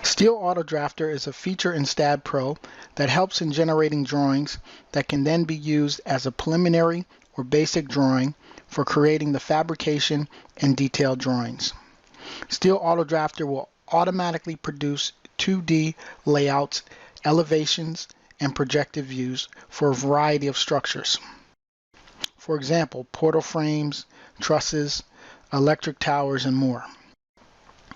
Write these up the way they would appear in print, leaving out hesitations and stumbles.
Steel Auto Drafter is a feature in STAAD.Pro that helps in generating drawings that can then be used as a preliminary or basic drawing for creating the fabrication and detailed drawings. Steel Auto Drafter will automatically produce 2D layouts, elevations, and projected views for a variety of structures. For example, portal frames, trusses, electric towers, and more.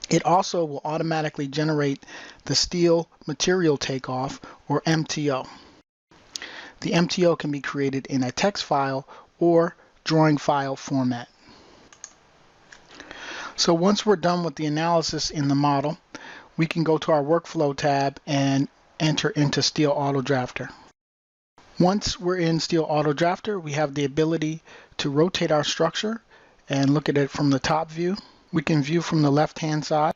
It also will automatically generate the steel material takeoff, or MTO. The MTO can be created in a text file or drawing file format. So once we're done with the analysis in the model, we can go to our Workflow tab and enter into Steel Auto Drafter. Once we're in Steel Auto Drafter, we have the ability to rotate our structure and look at it from the top view. We can view from the left-hand side.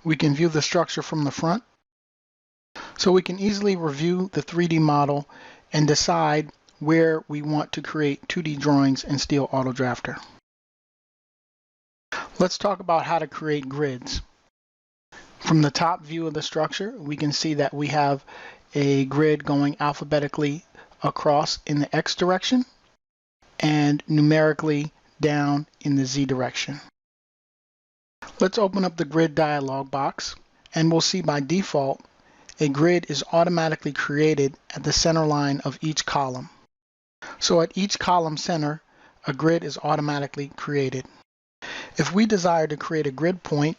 We can view the structure from the front. So we can easily review the 3D model and decide where we want to create 2D drawings in Steel Auto Drafter. Let's talk about how to create grids. From the top view of the structure, we can see that we have a grid going alphabetically across in the X direction and numerically down in the Z direction. Let's open up the grid dialog box, and we'll see by default a grid is automatically created at the center line of each column. So at each column center, a grid is automatically created. If we desire to create a grid point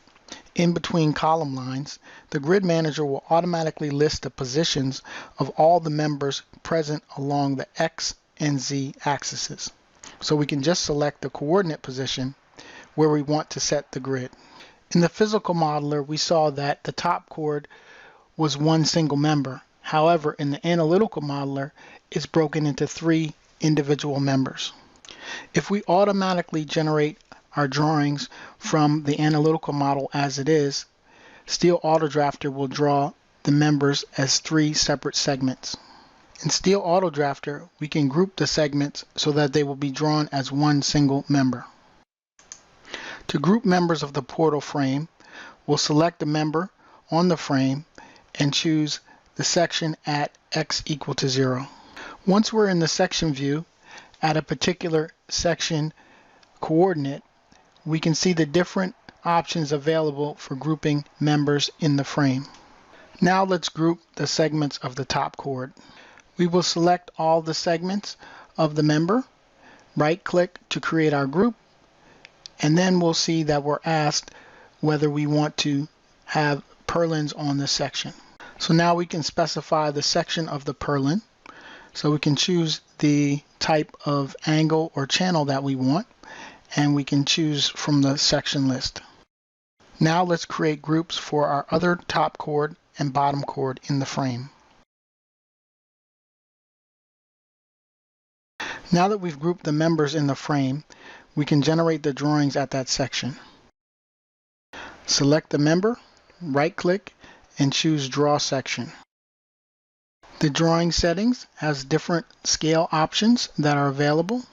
in between column lines, the Grid Manager will automatically list the positions of all the members present along the X and Z axes. So we can just select the coordinate position where we want to set the grid. In the physical modeler, we saw that the top chord was one single member. However, in the analytical modeler, it's broken into 3 individual members. If we automatically generate our drawings from the analytical model as it is, Steel Auto Drafter will draw the members as 3 separate segments. In Steel Auto Drafter, we can group the segments so that they will be drawn as one single member. To group members of the portal frame, we'll select the member on the frame and choose the section at X equal to 0. Once we're in the section view at a particular section coordinate, we can see the different options available for grouping members in the frame. Now let's group the segments of the top chord. We will select all the segments of the member, right-click to create our group, and then we'll see that we're asked whether we want to have purlins on this section. So now we can specify the section of the purlin. So we can choose the type of angle or channel that we want, and we can choose from the section list. Now let's create groups for our other top chord and bottom chord in the frame. Now that we've grouped the members in the frame, we can generate the drawings at that section. Select the member, right-click, and choose Draw Section. The drawing settings has different scale options that are available.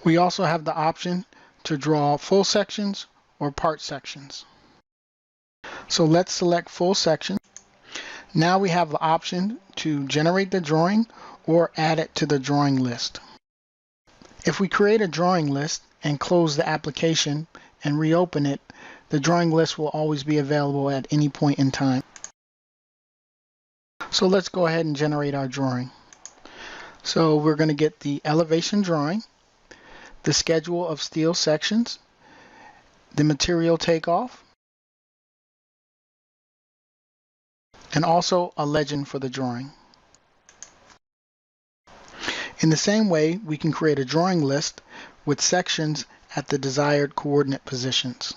We also have the option to draw full sections or part sections. So let's select full section. Now we have the option to generate the drawing or add it to the drawing list. If we create a drawing list and close the application and reopen it, the drawing list will always be available at any point in time. So let's go ahead and generate our drawing. So we're going to get the elevation drawing, the schedule of steel sections, the material takeoff, and also a legend for the drawing. In the same way, we can create a drawing list with sections at the desired coordinate positions.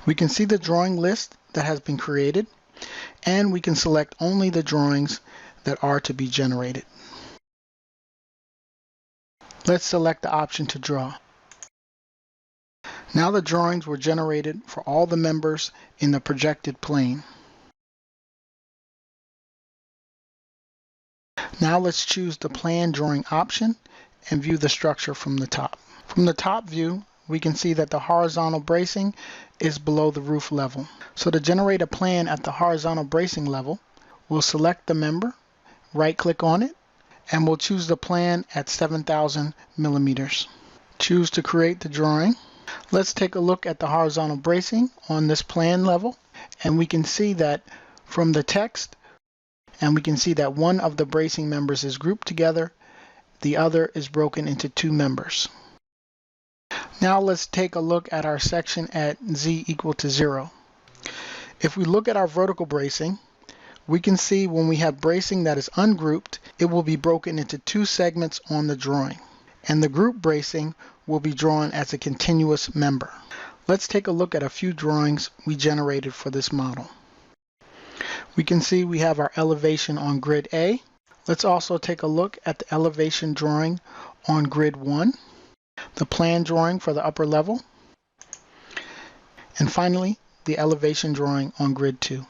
We can see the drawing list that has been created, and we can select only the drawings that are to be generated. Let's select the option to draw. Now the drawings were generated for all the members in the projected plane. Now let's choose the plan drawing option and view the structure from the top. From the top view, we can see that the horizontal bracing is below the roof level. So to generate a plan at the horizontal bracing level, we'll select the member, right-click on it, and we'll choose the plan at 7,000 millimeters. Choose to create the drawing. Let's take a look at the horizontal bracing on this plan level, and we can see that from the text, and we can see that one of the bracing members is grouped together, the other is broken into two members. Now let's take a look at our section at Z equal to 0. If we look at our vertical bracing, we can see when we have bracing that is ungrouped, it will be broken into two segments on the drawing, and the group bracing will be drawn as a continuous member. Let's take a look at a few drawings we generated for this model. We can see we have our elevation on grid A. Let's also take a look at the elevation drawing on grid 1, the plan drawing for the upper level, and finally the elevation drawing on grid 2.